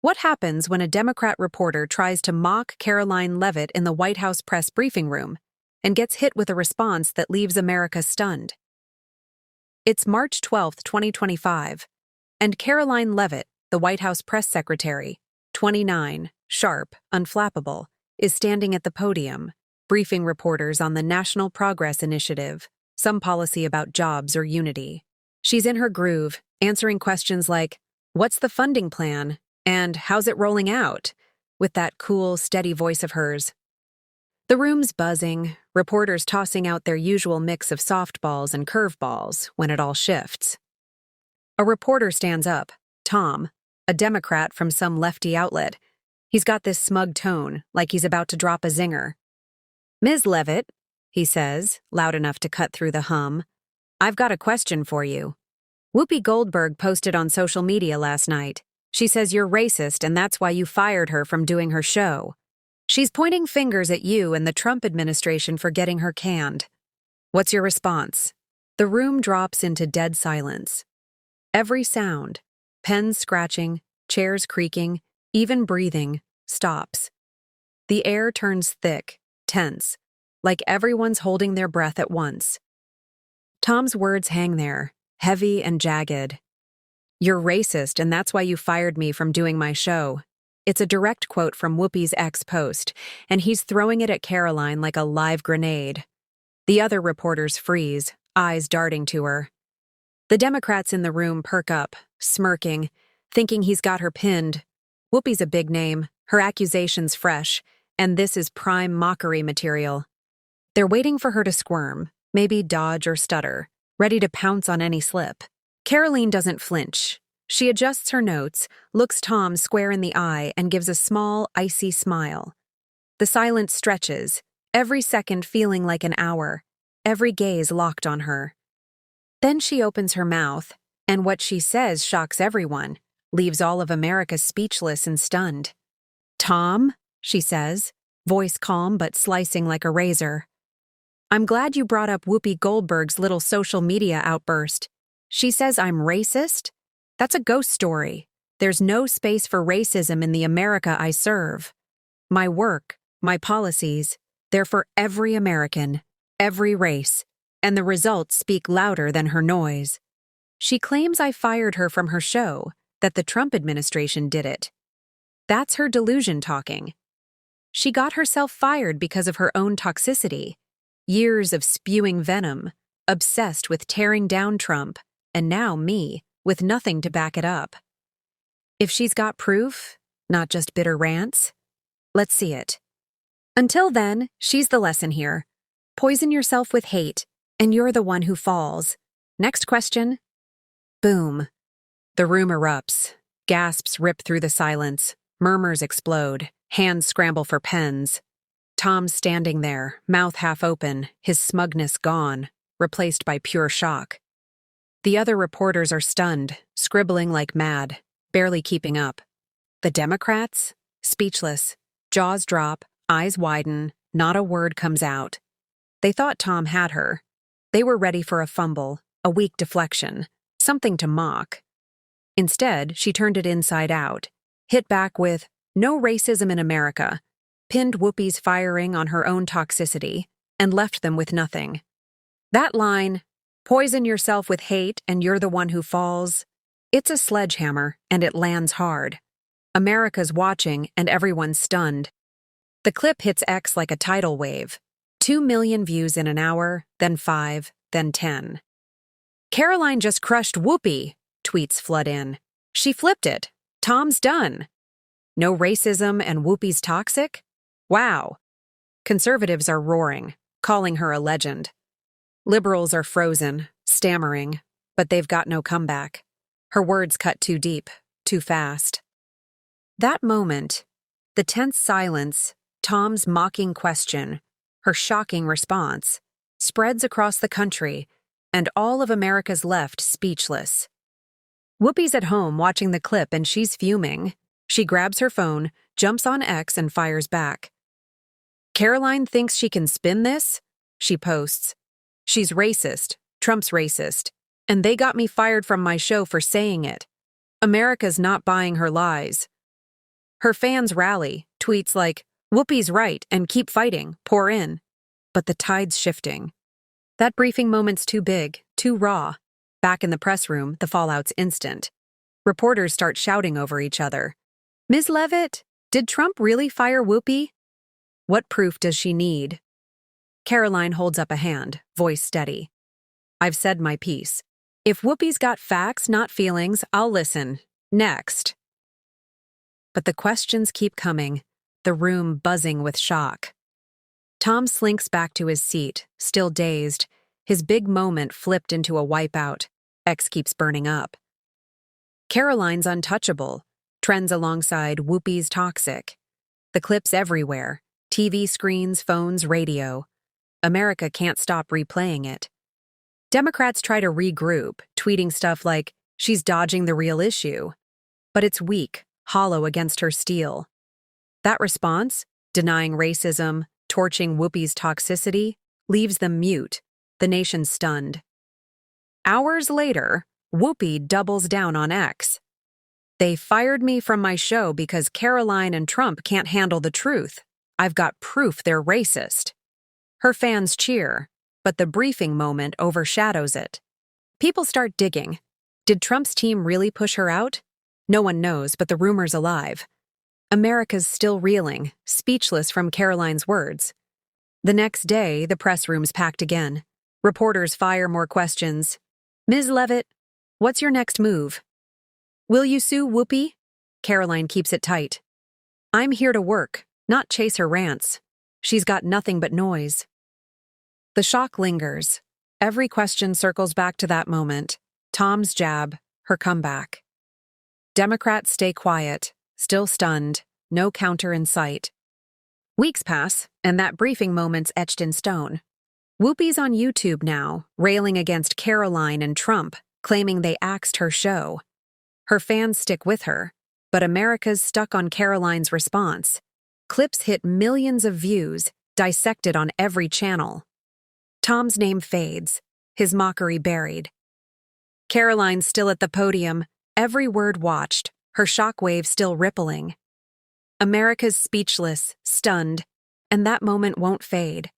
What happens when a Democrat reporter tries to mock Karoline Leavitt in the White House press briefing room and gets hit with a response that leaves America stunned? It's March 12, 2025, and Karoline Leavitt, the White House press secretary, 29, sharp, unflappable, is standing at the podium, briefing reporters on the National Progress Initiative, some policy about jobs or unity. She's in her groove, answering questions like, "What's the funding plan?" and "How's it rolling out?" with that cool, steady voice of hers. The room's buzzing, reporters tossing out their usual mix of softballs and curveballs when it all shifts. A reporter stands up, Tom, a Democrat from some lefty outlet. He's got this smug tone, like he's about to drop a zinger. "Ms. Leavitt," he says, loud enough to cut through the hum, "I've got a question for you. Whoopi Goldberg posted on social media last night. She says you're racist and that's why you fired her from doing her show. She's pointing fingers at you and the Trump administration for getting her canned. What's your response?" The room drops into dead silence. Every sound, pens scratching, chairs creaking, even breathing, stops. The air turns thick, tense, like everyone's holding their breath at once. Tom's words hang there, heavy and jagged. "You're racist and that's why you fired me from doing my show." It's a direct quote from Whoopi's ex-post, and he's throwing it at Karoline like a live grenade. The other reporters freeze, eyes darting to her. The Democrats in the room perk up, smirking, thinking he's got her pinned. Whoopi's a big name, her accusations fresh, and this is prime mockery material. They're waiting for her to squirm, maybe dodge or stutter, ready to pounce on any slip. Karoline doesn't flinch. She adjusts her notes, looks Tom square in the eye, and gives a small, icy smile. The silence stretches, every second feeling like an hour, every gaze locked on her. Then she opens her mouth, and what she says shocks everyone, leaves all of America speechless and stunned. "Tom," she says, voice calm but slicing like a razor, "I'm glad you brought up Whoopi Goldberg's little social media outburst. She says I'm racist? That's a ghost story. There's no space for racism in the America I serve. My work, my policies, they're for every American, every race, and the results speak louder than her noise. She claims I fired her from her show, that the Trump administration did it. That's her delusion talking. She got herself fired because of her own toxicity, years of spewing venom, obsessed with tearing down Trump, and now me, with nothing to back it up. If she's got proof, not just bitter rants, let's see it. Until then, she's the lesson here. Poison yourself with hate, and you're the one who falls. Next question." Boom. The room erupts. Gasps rip through the silence. Murmurs explode. Hands scramble for pens. Tom's standing there, mouth half open, his smugness gone, replaced by pure shock. The other reporters are stunned, scribbling like mad, barely keeping up. The Democrats? Speechless. Jaws drop, eyes widen, not a word comes out. They thought Tom had her. They were ready for a fumble, a weak deflection, something to mock. Instead, she turned it inside out, hit back with, "No racism in America," pinned Whoopi's firing on her own toxicity, and left them with nothing. That line, "Poison yourself with hate and you're the one who falls," it's a sledgehammer, and it lands hard. America's watching, and everyone's stunned. The clip hits X like a tidal wave. 2 million views in an hour, then 5, then 10. "Karoline just crushed Whoopi," tweets flood in. "She flipped it. Tom's done. No racism and Whoopi's toxic? Wow." Conservatives are roaring, calling her a legend. Liberals are frozen, stammering, but they've got no comeback. Her words cut too deep, too fast. That moment, the tense silence, Tom's mocking question, her shocking response, spreads across the country, and all of America's left speechless. Whoopi's at home watching the clip and she's fuming. She grabs her phone, jumps on X, and fires back. "Karoline thinks she can spin this?" she posts. "She's racist. Trump's racist. And they got me fired from my show for saying it. America's not buying her lies." Her fans rally, tweets like, "Whoopi's right and keep fighting, pour in." But the tide's shifting. That briefing moment's too big, too raw. Back in the press room, the fallout's instant. Reporters start shouting over each other. "Ms. Levitt, did Trump really fire Whoopi?" What proof does she need? Karoline holds up a hand, voice steady. "I've said my piece. If Whoopi's got facts, not feelings, I'll listen. Next." But the questions keep coming, the room buzzing with shock. Tom slinks back to his seat, still dazed, his big moment flipped into a wipeout. X keeps burning up. Karoline's untouchable, trends alongside Whoopi's toxic. The clips everywhere, TV screens, phones, radio. America can't stop replaying it. Democrats try to regroup, tweeting stuff like, "She's dodging the real issue." But it's weak, hollow against her steel. That response, denying racism, torching Whoopi's toxicity, leaves them mute, the nation stunned. Hours later, Whoopi doubles down on X. "They fired me from my show because Karoline and Trump can't handle the truth. I've got proof they're racist." Her fans cheer, but the briefing moment overshadows it. People start digging. Did Trump's team really push her out? No one knows, but the rumor's alive. America's still reeling, speechless from Karoline's words. The next day, the press room's packed again. Reporters fire more questions. "Ms. Leavitt, what's your next move?" "Will you sue Whoopi?" Karoline keeps it tight. "I'm here to work, not chase her rants. She's got nothing but noise." The shock lingers. Every question circles back to that moment. Tom's jab, her comeback. Democrats stay quiet, still stunned, no counter in sight. Weeks pass, and that briefing moment's etched in stone. Whoopi's on YouTube now, railing against Karoline and Trump, claiming they axed her show. Her fans stick with her, but America's stuck on Karoline's response. Clips hit millions of views, dissected on every channel. Tom's name fades, his mockery buried. Karoline's still at the podium, every word watched, her shockwave still rippling. America's speechless, stunned, and that moment won't fade.